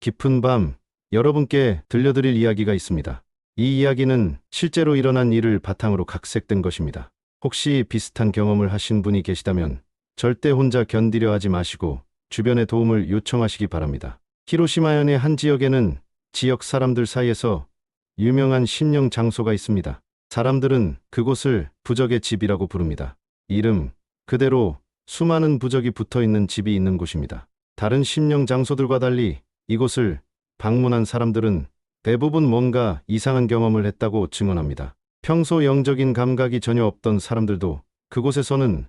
깊은 밤 여러분께 들려드릴 이야기가 있습니다. 이 이야기는 실제로 일어난 일을 바탕으로 각색된 것입니다. 혹시 비슷한 경험을 하신 분이 계시다면 절대 혼자 견디려 하지 마시고 주변의 도움을 요청하시기 바랍니다. 히로시마현의 한 지역에는 지역 사람들 사이에서 유명한 심령 장소가 있습니다. 사람들은 그곳을 부적의 집이라고 부릅니다. 이름 그대로 수많은 부적이 붙어 있는 집이 있는 곳입니다. 다른 심령 장소들과 달리 이곳을 방문한 사람들은 대부분 뭔가 이상한 경험을 했다고 증언합니다. 평소 영적인 감각이 전혀 없던 사람들도 그곳에서는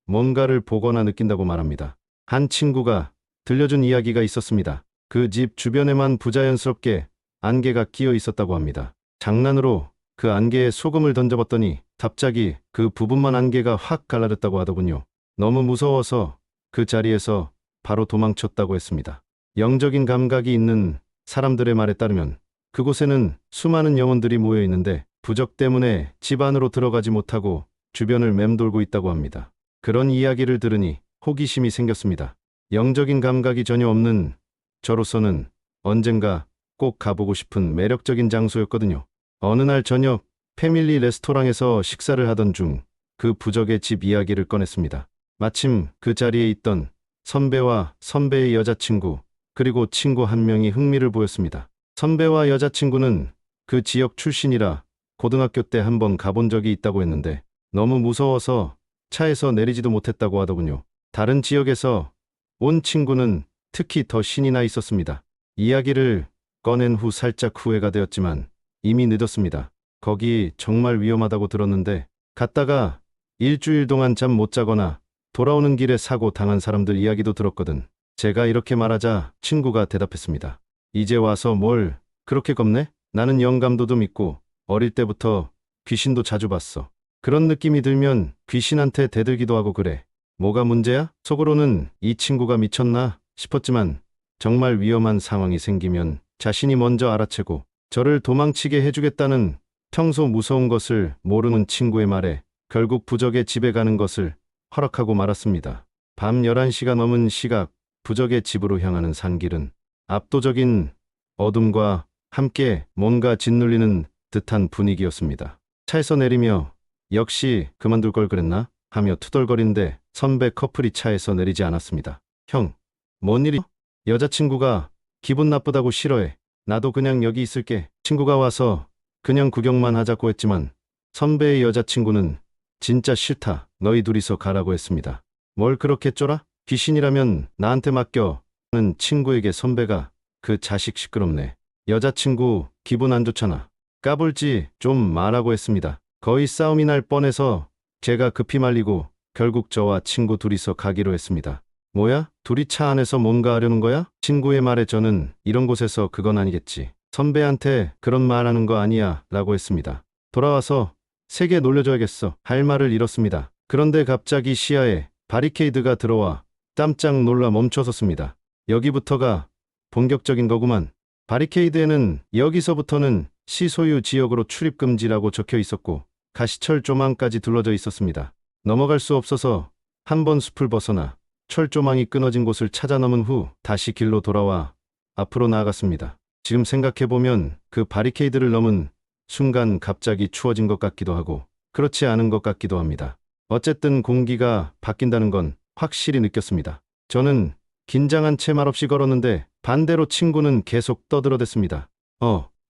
뭔가를 보거나 느낀다고 말합니다. 한 친구가 들려준 이야기가 있었습니다. 그 집 주변에만 부자연스럽게 안개가 끼어 있었다고 합니다. 장난으로 그 안개에 소금을 던져봤더니 갑자기 그 부분만 안개가 확 갈라졌다고 하더군요. 너무 무서워서 그 자리에서 바로 도망쳤다고 했습니다. 영적인 감각이 있는 사람들의 말에 따르면 그곳에는 수많은 영혼들이 모여 있는데 부적 때문에 집 안으로 들어가지 못하고 주변을 맴돌고 있다고 합니다. 그런 이야기를 들으니 호기심이 생겼습니다. 영적인 감각이 전혀 없는 저로서는 언젠가 꼭 가보고 싶은 매력적인 장소였거든요. 어느 날 저녁 패밀리 레스토랑에서 식사를 하던 중 그 부적의 집 이야기를 꺼냈습니다. 마침 그 자리에 있던 선배와 선배의 여자친구 그리고 친구 한 명이 흥미를 보였습니다. 선배와 여자친구는 그 지역 출신이라 고등학교 때 한번 가본 적이 있다고 했는데 너무 무서워서 차에서 내리지도 못했다고 하더군요. 다른 지역에서 온 친구는 특히 더 신이 나 있었습니다. 이야기를 꺼낸 후 살짝 후회가 되었지만 이미 늦었습니다. 거기 정말 위험하다고 들었는데 갔다가 일주일 동안 잠 못 자거나 돌아오는 길에 사고 당한 사람들 이야기도 들었거든. 제가 이렇게 말하자 친구가 대답했습니다. 이제 와서 뭘 그렇게 겁내? 나는 영감도도 믿고 어릴 때부터 귀신도 자주 봤어. 그런 느낌이 들면 귀신한테 대들기도 하고 그래. 뭐가 문제야? 속으로는 이 친구가 미쳤나 싶었지만 정말 위험한 상황이 생기면 자신이 먼저 알아채고 저를 도망치게 해주겠다는 평소 무서운 것을 모르는 친구의 말에 결국 부적의 집에 가는 것을 허락하고 말았습니다. 밤 11시가 넘은 시각 부적의 집으로 향하는 산길은 압도적인 어둠과 함께 뭔가 짓눌리는 듯한 분위기였습니다. 차에서 내리며 역시 그만둘 걸 그랬나? 하며 투덜거리는데 선배 커플이 차에서 내리지 않았습니다. 형, 뭔 일이? 여자친구가 기분 나쁘다고 싫어해. 나도 그냥 여기 있을게. 친구가 와서 그냥 구경만 하자고 했지만 선배의 여자친구는 진짜 싫다. 너희 둘이서 가라고 했습니다. 뭘 그렇게 쫄아? 귀신이라면 나한테 맡겨. 는 친구에게 선배가 그 자식 시끄럽네. 여자친구 기분 안 좋잖아. 까불지 좀 말라고 했습니다. 거의 싸움이 날 뻔해서 제가 급히 말리고 결국 저와 친구 둘이서 가기로 했습니다. 뭐야? 둘이 차 안에서 뭔가 하려는 거야? 친구의 말에 저는 이런 곳에서 그건 아니겠지. 선배한테 그런 말 하는 거 아니야 라고 했습니다. 돌아와서 세게 놀려줘야겠어. 할 말을 잃었습니다. 그런데 갑자기 시야에 바리케이드가 들어와 깜짝 놀라 멈춰섰습니다. 여기부터가 본격적인 거구만. 바리케이드에는 여기서부터는 시소유 지역으로 출입 금지라고 적혀 있었고 가시철 조망까지 둘러져 있었습니다. 넘어갈 수 없어서 한 번 숲을 벗어나 철조망이 끊어진 곳을 찾아 넘은 후 다시 길로 돌아와 앞으로 나아갔습니다. 지금 생각해보면 그 바리케이드를 넘은 순간 갑자기 추워진 것 같기도 하고 그렇지 않은 것 같기도 합니다. 어쨌든 공기가 바뀐다는 건 확실히 느꼈습니다. 저는 긴장한 채 말없이 걸었는데 반대로 친구는 계속 떠들어댔습니다.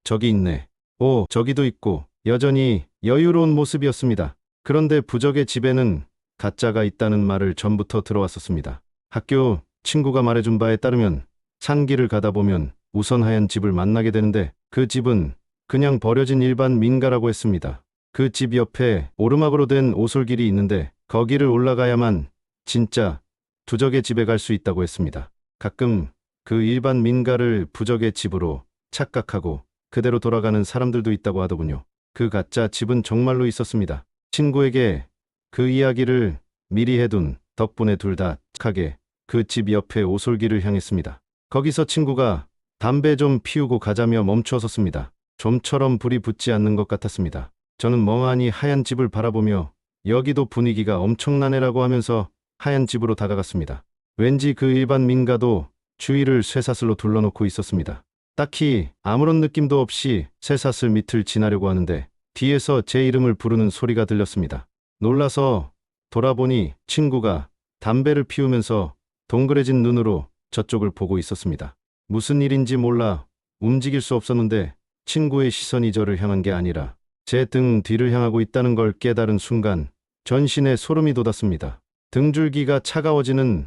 저기 있네. 오, 저기도 있고. 여전히 여유로운 모습이었습니다. 그런데 부적의 집에는 가짜가 있다는 말을 전부터 들어왔었습니다. 학교 친구가 말해준 바에 따르면 산길을 가다 보면 우선 하얀 집을 만나게 되는데 그 집은 그냥 버려진 일반 민가라고 했습니다. 그 집 옆에 오르막으로 된 오솔길이 있는데 거기를 올라가야만 진짜 부적의 집에 갈 수 있다고 했습니다. 가끔 그 일반 민가를 부적의 집으로 착각하고 그대로 돌아가는 사람들도 있다고 하더군요. 그 가짜 집은 정말로 있었습니다. 친구에게 그 이야기를 미리 해둔 덕분에 둘 다 착하게 그 집 옆에 오솔길을 향했습니다. 거기서 친구가 담배 좀 피우고 가자며 멈춰 섰습니다. 좀처럼 불이 붙지 않는 것 같았습니다. 저는 멍하니 하얀 집을 바라보며 여기도 분위기가 엄청나네라고 하면서 하얀 집으로 다가갔습니다. 왠지 그 일반 민가도 주위를 쇠사슬로 둘러놓고 있었습니다. 딱히 아무런 느낌도 없이 쇠사슬 밑을 지나려고 하는데 뒤에서 제 이름을 부르는 소리가 들렸습니다. 놀라서 돌아보니 친구가 담배를 피우면서 동그래진 눈으로 저쪽을 보고 있었습니다. 무슨 일인지 몰라 움직일 수 없었는데 친구의 시선이 저를 향한 게 아니라 제 등 뒤를 향하고 있다는 걸 깨달은 순간 전신에 소름이 돋았습니다. 등줄기가 차가워지는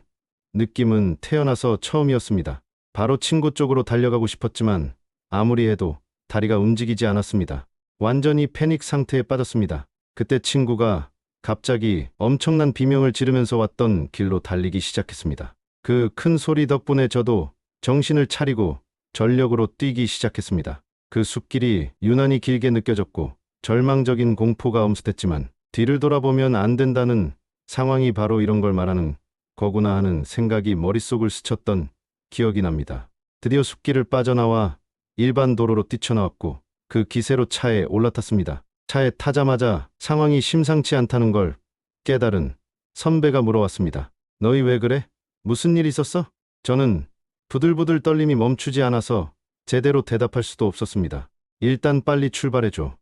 느낌은 태어나서 처음이었습니다. 바로 친구 쪽으로 달려가고 싶었지만 아무리 해도 다리가 움직이지 않았습니다. 완전히 패닉 상태에 빠졌습니다. 그때 친구가 갑자기 엄청난 비명을 지르면서 왔던 길로 달리기 시작했습니다. 그 큰 소리 덕분에 저도 정신을 차리고 전력으로 뛰기 시작했습니다. 그 숲길이 유난히 길게 느껴졌고 절망적인 공포가 엄습했지만 뒤를 돌아보면 안 된다는 상황이 바로 이런 걸 말하는 거구나 하는 생각이 머릿속을 스쳤던 기억이 납니다. 드디어 숲길을 빠져나와 일반 도로로 뛰쳐나왔고 그 기세로 차에 올라탔습니다. 차에 타자마자 상황이 심상치 않다는 걸 깨달은 선배가 물어왔습니다. 너희 왜 그래? 무슨 일 있었어? 저는 부들부들 떨림이 멈추지 않아서 제대로 대답할 수도 없었습니다. 일단 빨리 출발해줘.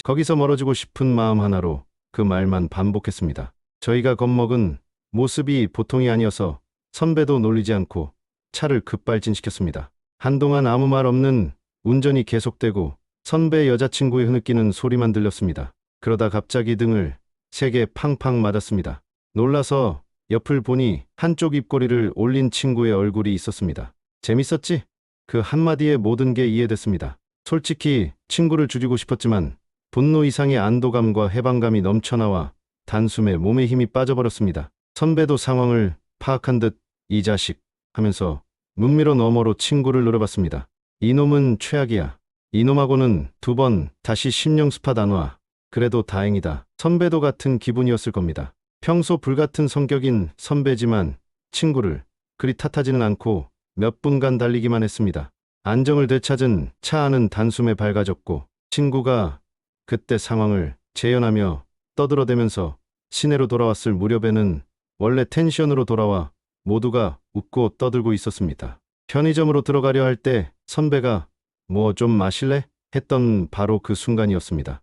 거기서 멀어지고 싶은 마음 하나로 그 말만 반복했습니다. 저희가 겁먹은 모습이 보통이 아니어서 선배도 놀리지 않고 차를 급발진시켰습니다. 한동안 아무 말 없는 운전이 계속되고 선배 여자친구의 흐느끼는 소리만 들렸습니다. 그러다 갑자기 등을 세게 팡팡 맞았습니다. 놀라서 옆을 보니 한쪽 입꼬리를 올린 친구의 얼굴이 있었습니다. 재밌었지? 그 한마디에 모든 게 이해됐습니다. 솔직히 친구를 죽이고 싶었지만 분노 이상의 안도감과 해방감이 넘쳐나와 단숨에 몸에 힘이 빠져버렸습니다. 선배도 상황을 파악한 듯 이 자식 하면서 문미로 너머로 친구를 노려봤습니다. 이놈은 최악이야. 이놈하고는 2번 다시 심령스팟 안 와. 그래도 다행이다. 선배도 같은 기분이었을 겁니다. 평소 불같은 성격인 선배지만 친구를 그리 탓하지는 않고 몇 분간 달리기만 했습니다. 안정을 되찾은 차 안은 단숨에 밝아졌고 친구가 그때 상황을 재현하며 떠들어대면서 시내로 돌아왔을 무렵에는 원래 텐션으로 돌아와 모두가 웃고 떠들고 있었습니다. 편의점으로 들어가려 할 때 선배가 뭐 좀 마실래? 했던 바로 그 순간이었습니다.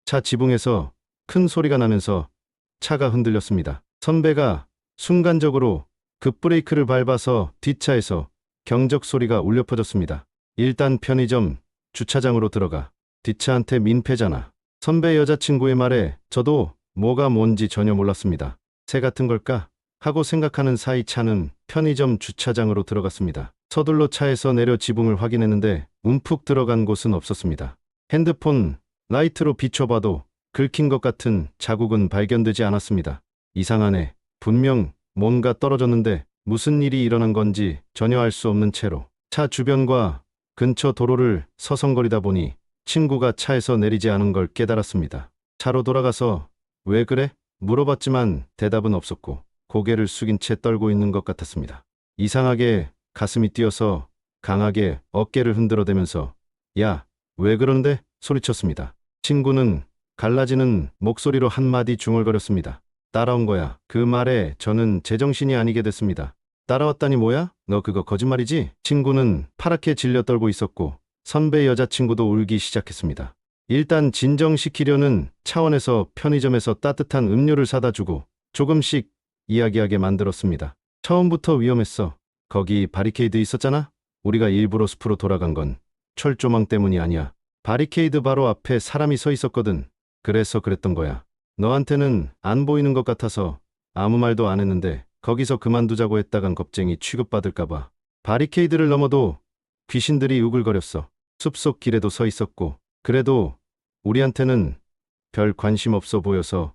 차 지붕에서 큰 소리가 나면서 차가 흔들렸습니다. 선배가 순간적으로 급브레이크를 밟아서 뒷차에서 경적 소리가 울려 퍼졌습니다. 일단 편의점 주차장으로 들어가. 뒷차한테 민폐잖아. 선배 여자친구의 말에 저도 뭐가 뭔지 전혀 몰랐습니다. 새 같은 걸까? 하고 생각하는 사이 차는 편의점 주차장으로 들어갔습니다. 서둘러 차에서 내려 지붕을 확인했는데 움푹 들어간 곳은 없었습니다. 핸드폰 라이트로 비춰봐도 긁힌 것 같은 자국은 발견되지 않았습니다. 이상하네. 분명 뭔가 떨어졌는데 무슨 일이 일어난 건지 전혀 알 수 없는 채로 차 주변과 근처 도로를 서성거리다 보니 친구가 차에서 내리지 않은 걸 깨달았습니다. 차로 돌아가서 왜 그래? 물어봤지만 대답은 없었고 고개를 숙인 채 떨고 있는 것 같았습니다. 이상하게 가슴이 뛰어서 강하게 어깨를 흔들어대면서 야, 왜 그러는데? 소리쳤습니다. 친구는 갈라지는 목소리로 한마디 중얼거렸습니다. 따라온 거야. 그 말에 저는 제정신이 아니게 됐습니다. 따라왔다니 뭐야? 너 그거 거짓말이지? 친구는 파랗게 질려 떨고 있었고 선배 여자친구도 울기 시작했습니다. 일단 진정시키려는 차원에서 편의점에서 따뜻한 음료를 사다 주고 조금씩 이야기하게 만들었습니다. 처음부터 위험했어. 거기 바리케이드 있었잖아? 우리가 일부러 숲으로 돌아간 건 철조망 때문이 아니야. 바리케이드 바로 앞에 사람이 서 있었거든. 그래서 그랬던 거야. 너한테는 안 보이는 것 같아서 아무 말도 안 했는데 거기서 그만두자고 했다간 겁쟁이 취급받을까봐. 바리케이드를 넘어도 귀신들이 우글거렸어. 숲속 길에도 서 있었고 그래도 우리한테는 별 관심 없어 보여서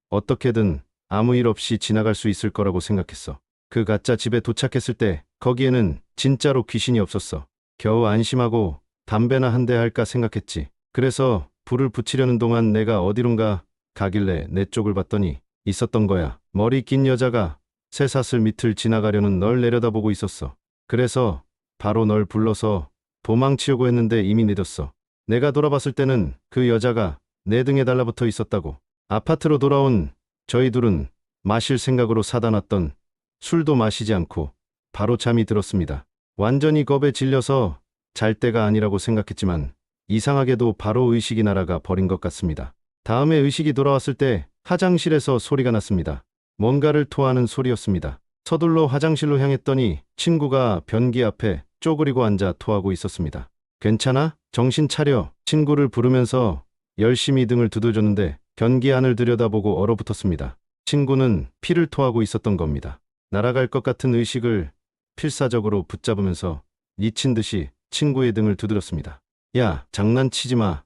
어떻게든 아무 일 없이 지나갈 수 있을 거라고 생각했어. 그 가짜 집에 도착했을 때 거기에는 진짜로 귀신이 없었어. 겨우 안심하고 담배나 한 대 할까 생각했지. 그래서 불을 붙이려는 동안 내가 어디론가 가길래 내 쪽을 봤더니 있었던 거야. 머리 긴 여자가 쇠사슬 밑을 지나가려는 널 내려다보고 있었어. 그래서 바로 널 불러서 도망치려고 했는데 이미 늦었어. 내가 돌아봤을 때는 그 여자가 내 등에 달라붙어 있었다고. 아파트로 돌아온 저희 둘은 마실 생각으로 사다 놨던 술도 마시지 않고 바로 잠이 들었습니다. 완전히 겁에 질려서 잘 때가 아니라고 생각했지만 이상하게도 바로 의식이 날아가 버린 것 같습니다. 다음에 의식이 돌아왔을 때 화장실에서 소리가 났습니다. 뭔가를 토하는 소리였습니다. 서둘러 화장실로 향했더니 친구가 변기 앞에 쪼그리고 앉아 토하고 있었습니다. 괜찮아? 정신 차려. 친구를 부르면서 열심히 등을 두드렸는데 변기 안을 들여다보고 얼어붙었습니다. 친구는 피를 토하고 있었던 겁니다. 날아갈 것 같은 의식을 필사적으로 붙잡으면서 미친 듯이 친구의 등을 두드렸습니다. 야, 장난치지 마.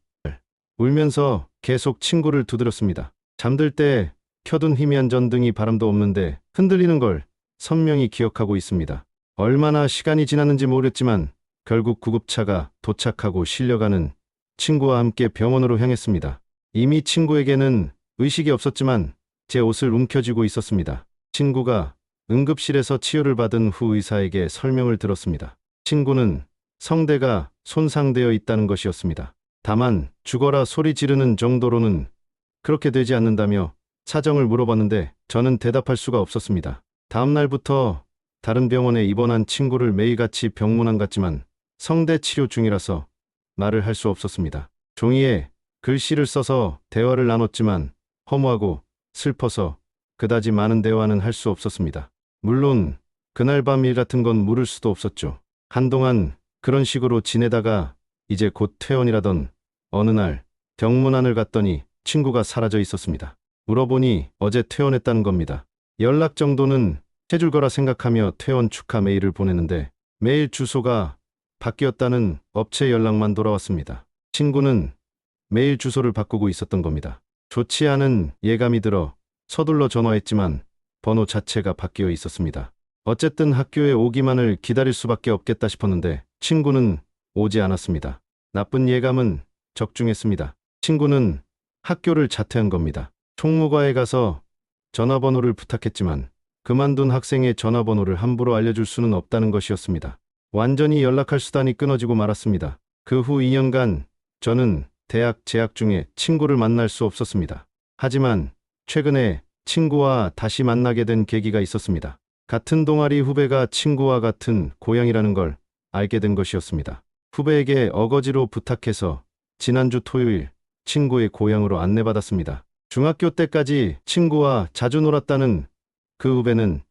울면서 계속 친구를 두드렸습니다. 잠들 때 켜둔 희미한 전등이 바람도 없는데 흔들리는 걸 선명히 기억하고 있습니다. 얼마나 시간이 지났는지 모르겠지만 결국 구급차가 도착하고 실려가는 친구와 함께 병원으로 향했습니다. 이미 친구에게는 의식이 없었지만 제 옷을 움켜쥐고 있었습니다. 친구가 응급실에서 치료를 받은 후 의사에게 설명을 들었습니다. 친구는 성대가 손상되어 있다는 것이었습니다. 다만 죽어라 소리 지르는 정도로는 그렇게 되지 않는다며 사정을 물어봤는데 저는 대답할 수가 없었습니다. 다음 날부터 다른 병원에 입원한 친구를 매일같이 병문안 갔지만 성대 치료 중이라서 말을 할 수 없었습니다. 종이에 글씨를 써서 대화를 나눴지만 허무하고 슬퍼서 그다지 많은 대화는 할 수 없었습니다. 물론 그날 밤 일 같은 건 물을 수도 없었죠. 한동안 그런 식으로 지내다가 이제 곧 퇴원이라던 어느 날 병문안을 갔더니 친구가 사라져 있었습니다. 물어보니 어제 퇴원했다는 겁니다. 연락 정도는 해줄 거라 생각하며 퇴원 축하 메일을 보냈는데 메일 주소가 바뀌었다는 업체 연락만 돌아왔습니다. 친구는 메일 주소를 바꾸고 있었던 겁니다. 좋지 않은 예감이 들어 서둘러 전화했지만 번호 자체가 바뀌어 있었습니다. 어쨌든 학교에 오기만을 기다릴 수밖에 없겠다 싶었는데 친구는 오지 않았습니다. 나쁜 예감은 적중했습니다. 친구는 학교를 자퇴한 겁니다. 총무과에 가서 전화번호를 부탁했지만 그만둔 학생의 전화번호를 함부로 알려줄 수는 없다는 것이었습니다. 완전히 연락할 수단이 끊어지고 말았습니다. 그 후 2년간 저는 대학 재학 중에 친구를 만날 수 없었습니다. 하지만 최근에 친구와 다시 만나게 된 계기가 있었습니다. 같은 동아리 후배가 친구와 같은 고향이라는 걸 알게 된 것이었습니다. 후배에게 어거지로 부탁해서 지난주 토요일 친구의 고향으로 안내받았습니다. 중학교 때까지 친구와 자주 놀았다는 그 후배는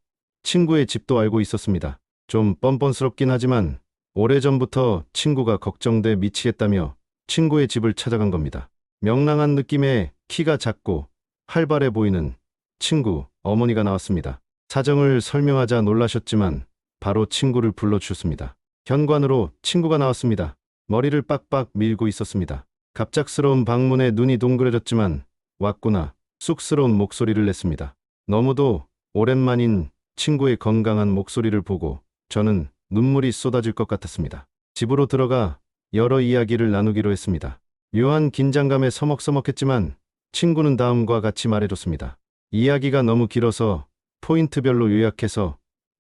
친구의 집도 알고 있었습니다. 좀 뻔뻔스럽긴 하지만 오래전부터 친구가 걱정돼 미치겠다며 친구의 집을 찾아간 겁니다. 명랑한 느낌의 키가 작고 활발해 보이는 친구 어머니가 나왔습니다. 사정을 설명하자 놀라셨지만 바로 친구를 불러주셨습니다. 현관으로 친구가 나왔습니다. 머리를 빡빡 밀고 있었습니다. 갑작스러운 방문에 눈이 동그래졌지만 왔구나 쑥스러운 목소리를 냈습니다. 너무도 오랜만인 친구의 건강한 목소리를 보고 저는 눈물이 쏟아질 것 같았습니다. 집으로 들어가 여러 이야기를 나누기로 했습니다. 묘한 긴장감에 서먹서먹했지만 친구는 다음과 같이 말해줬습니다. 이야기가 너무 길어서 포인트별로 요약해서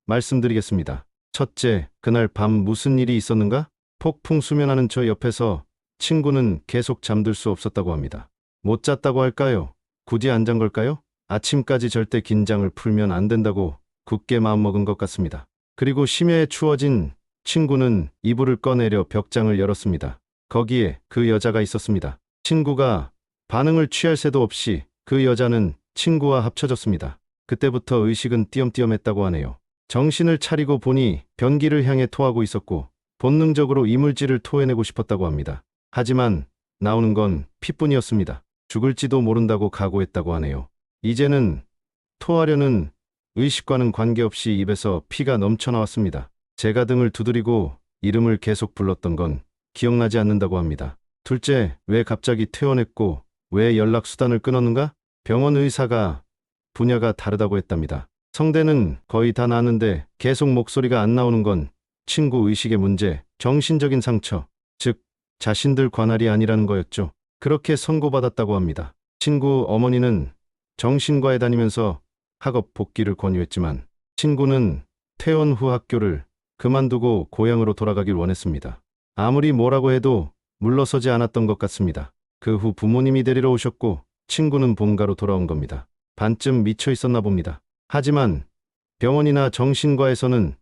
말씀드리겠습니다. 첫째, 그날 밤 무슨 일이 있었는가? 폭풍 수면하는 저 옆에서 친구는 계속 잠들 수 없었다고 합니다. 못 잤다고 할까요? 굳이 안 잔 걸까요? 아침까지 절대 긴장을 풀면 안 된다고 굳게 마음먹은 것 같습니다. 그리고 심야에 추워진 친구는 이불을 꺼내려 벽장을 열었습니다. 거기에 그 여자가 있었습니다. 친구가 반응을 취할 새도 없이 그 여자는 친구와 합쳐졌습니다. 그때부터 의식은 띄엄띄엄했다고 하네요. 정신을 차리고 보니 변기를 향해 토하고 있었고 본능적으로 이물질을 토해내고 싶었다고 합니다. 하지만 나오는 건 피뿐이었습니다. 죽을지도 모른다고 각오했다고 하네요. 이제는 토하려는 의식과는 관계없이 입에서 피가 넘쳐나왔습니다. 제가 등을 두드리고 이름을 계속 불렀던 건 기억나지 않는다고 합니다. 둘째, 왜 갑자기 퇴원했고 왜 연락수단을 끊었는가? 병원 의사가 분야가 다르다고 했답니다. 성대는 거의 다 나았는데 계속 목소리가 안 나오는 건 친구 의식의 문제, 정신적인 상처, 즉 자신들 관할이 아니라는 거였죠. 그렇게 선고받았다고 합니다. 친구 어머니는 정신과에 다니면서 학업 복귀를 권유했지만 친구는 퇴원 후 학교를 그만두고 고향으로 돌아가길 원했습니다. 아무리 뭐라고 해도 물러서지 않았던 것 같습니다. 그 후 부모님이 데리러 오셨고 친구는 본가로 돌아온 겁니다. 반쯤 미쳐 있었나 봅니다. 하지만 병원이나 정신과에서는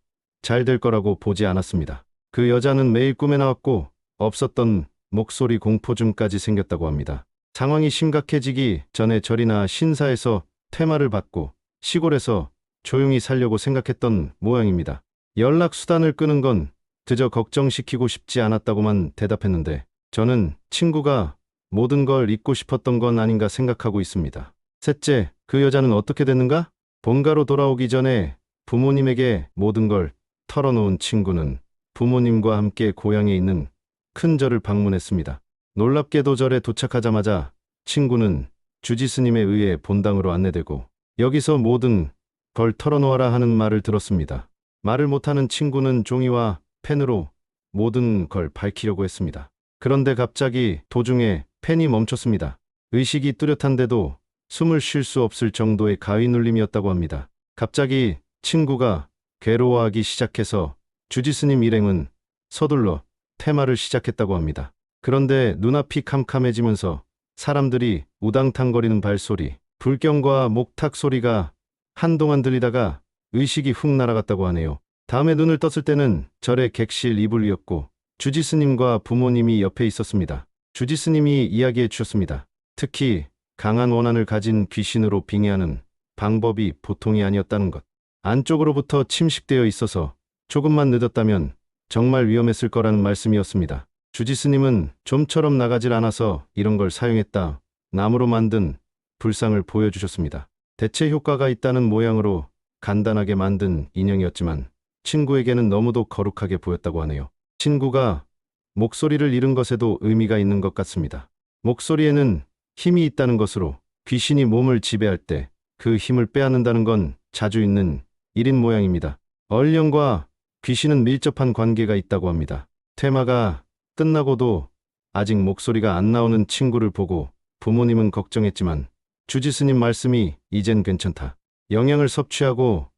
잘 될 거라고 보지 않았습니다. 그 여자는 매일 꿈에 나왔고 없었던 목소리 공포증까지 생겼다고 합니다. 상황이 심각해지기 전에 절이나 신사에서 퇴마를 받고 시골에서 조용히 살려고 생각했던 모양입니다. 연락 수단을 끊은 건 그저 걱정시키고 싶지 않았다고만 대답했는데 저는 친구가 모든 걸 잊고 싶었던 건 아닌가 생각하고 있습니다. 셋째, 그 여자는 어떻게 됐는가? 본가로 돌아오기 전에 부모님에게 모든 걸 털어놓은 친구는 부모님과 함께 고향에 있는 큰 절을 방문했습니다. 놀랍게도 절에 도착하자마자 친구는 주지스님에 의해 본당으로 안내되고 여기서 모든 걸 털어놓아라 하는 말을 들었습니다. 말을 못하는 친구는 종이와 펜으로 모든 걸 밝히려고 했습니다. 그런데 갑자기 도중에 펜이 멈췄습니다. 의식이 뚜렷한데도 숨을 쉴 수 없을 정도의 가위 눌림이었다고 합니다. 갑자기 친구가 괴로워하기 시작해서 주지스님 일행은 서둘러 퇴마를 시작했다고 합니다. 그런데 눈앞이 캄캄해지면서 사람들이 우당탕거리는 발소리, 불경과 목탁 소리가 한동안 들리다가 의식이 훅 날아갔다고 하네요. 다음에 눈을 떴을 때는 절의 객실 이불 위였고 주지스님과 부모님이 옆에 있었습니다. 주지스님이 이야기해 주셨습니다. 특히 강한 원한을 가진 귀신으로 빙의하는 방법이 보통이 아니었다는 것. 안쪽으로부터 침식되어 있어서 조금만 늦었다면 정말 위험했을 거라는 말씀이었습니다. 주지스님은 좀처럼 나가질 않아서 이런 걸 사용했다. 나무로 만든 불상을 보여주셨습니다. 대체 효과가 있다는 모양으로 간단하게 만든 인형이었지만 친구에게는 너무도 거룩하게 보였다고 하네요. 친구가 목소리를 잃은 것에도 의미가 있는 것 같습니다. 목소리에는 힘이 있다는 것으로 귀신이 몸을 지배할 때 그 힘을 빼앗는다는 건 자주 있는 일인 모양입니다. 얼령과 귀신은 밀접한 관계가 있다고 합니다. 퇴마가 끝나고도 아직 목소리가 안 나오는 친구를 보고 부모님은 걱정했지만 주지스님 말씀이 이젠 괜찮다. 영양을 섭취하고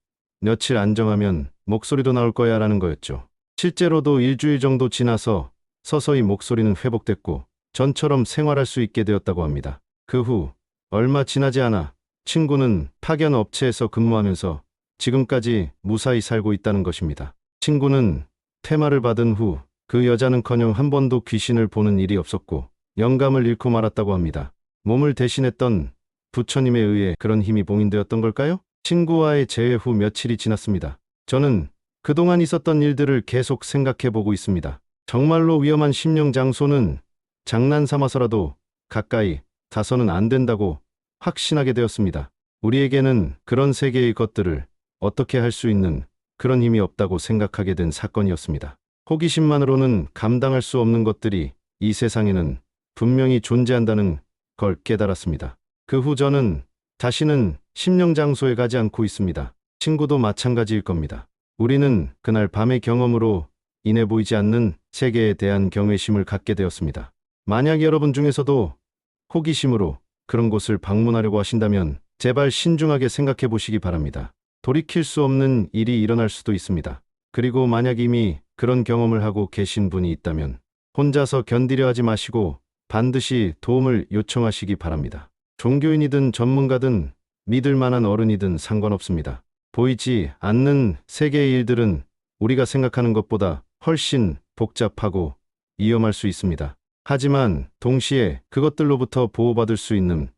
며칠 안정하면 목소리도 나올 거야 라는 거였죠. 실제로도 일주일 정도 지나서 서서히 목소리는 회복됐고 전처럼 생활할 수 있게 되었다고 합니다. 그 후 얼마 지나지 않아 친구는 파견 업체에서 근무하면서 지금까지 무사히 살고 있다는 것입니다. 친구는 퇴마를 받은 후 그 여자는커녕 한 번도 귀신을 보는 일이 없었고 영감을 잃고 말았다고 합니다. 몸을 대신했던 부처님에 의해 그런 힘이 봉인되었던 걸까요? 친구와의 재회 후 며칠이 지났습니다. 저는 그동안 있었던 일들을 계속 생각해보고 있습니다. 정말로 위험한 심령 장소는 장난 삼아서라도 가까이 가서는 안 된다고 확신하게 되었습니다. 우리에게는 그런 세계의 것들을 어떻게 할 수 있는 그런 힘이 없다고 생각하게 된 사건이었습니다. 호기심만으로는 감당할 수 없는 것들이 이 세상에는 분명히 존재한다는 걸 깨달았습니다. 그 후 저는 다시는 심령 장소에 가지 않고 있습니다. 친구도 마찬가지일 겁니다. 우리는 그날 밤의 경험으로 인해 보이지 않는 세계에 대한 경외심을 갖게 되었습니다. 만약 여러분 중에서도 호기심으로 그런 곳을 방문하려고 하신다면 제발 신중하게 생각해 보시기 바랍니다. 돌이킬 수 없는 일이 일어날 수도 있습니다. 그리고 만약 이미 그런 경험을 하고 계신 분이 있다면 혼자서 견디려 하지 마시고 반드시 도움을 요청하시기 바랍니다. 종교인이든 전문가든 믿을 만한 어른이든 상관없습니다. 보이지 않는 세계의 일들은 우리가 생각하는 것보다 훨씬 복잡하고 위험할 수 있습니다. 하지만 동시에 그것들로부터 보호받을 수 있는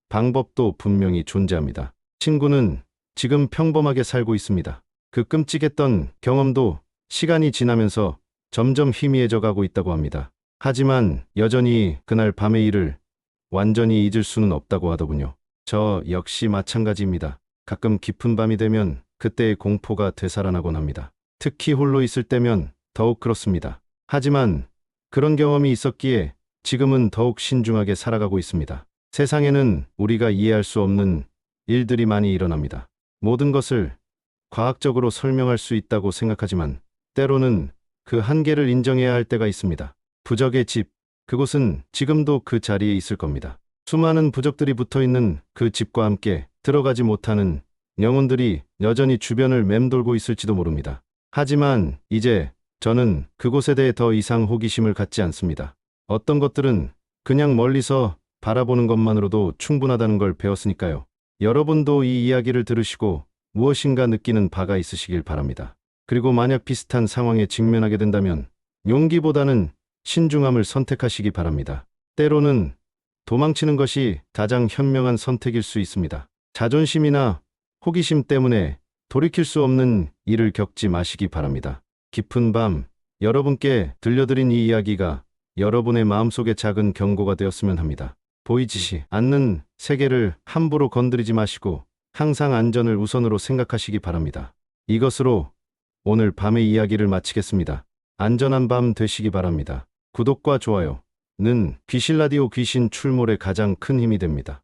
방법도 분명히 존재합니다. 친구는 지금 평범하게 살고 있습니다. 그 끔찍했던 경험도 시간이 지나면서 점점 희미해져 가고 있다고 합니다. 하지만 여전히 그날 밤의 일을 완전히 잊을 수는 없다고 하더군요. 저 역시 마찬가지입니다. 가끔 깊은 밤이 되면 그때의 공포가 되살아나곤 합니다. 특히 홀로 있을 때면 더욱 그렇습니다. 하지만 그런 경험이 있었기에 지금은 더욱 신중하게 살아가고 있습니다. 세상에는 우리가 이해할 수 없는 일들이 많이 일어납니다. 모든 것을 과학적으로 설명할 수 있다고 생각하지만 때로는 그 한계를 인정해야 할 때가 있습니다. 부적의 집, 그곳은 지금도 그 자리에 있을 겁니다. 수많은 부적들이 붙어있는 그 집과 함께 들어가지 못하는 영혼들이 여전히 주변을 맴돌고 있을지도 모릅니다. 하지만 이제 저는 그곳에 대해 더 이상 호기심을 갖지 않습니다. 어떤 것들은 그냥 멀리서 바라보는 것만으로도 충분하다는 걸 배웠으니까요. 여러분도 이 이야기를 들으시고 무엇인가 느끼는 바가 있으시길 바랍니다. 그리고 만약 비슷한 상황에 직면하게 된다면 용기보다는 신중함을 선택하시기 바랍니다. 때로는 도망치는 것이 가장 현명한 선택일 수 있습니다. 자존심이나 호기심 때문에 돌이킬 수 없는 일을 겪지 마시기 바랍니다. 깊은 밤, 여러분께 들려드린 이 이야기가 여러분의 마음속에 작은 경고가 되었으면 합니다. 보이지 않는 세계를 함부로 건드리지 마시고 항상 안전을 우선으로 생각하시기 바랍니다. 이것으로 오늘 밤의 이야기를 마치겠습니다. 안전한 밤 되시기 바랍니다. 구독과 좋아요는 귀신라디오 귀신 출몰의 가장 큰 힘이 됩니다.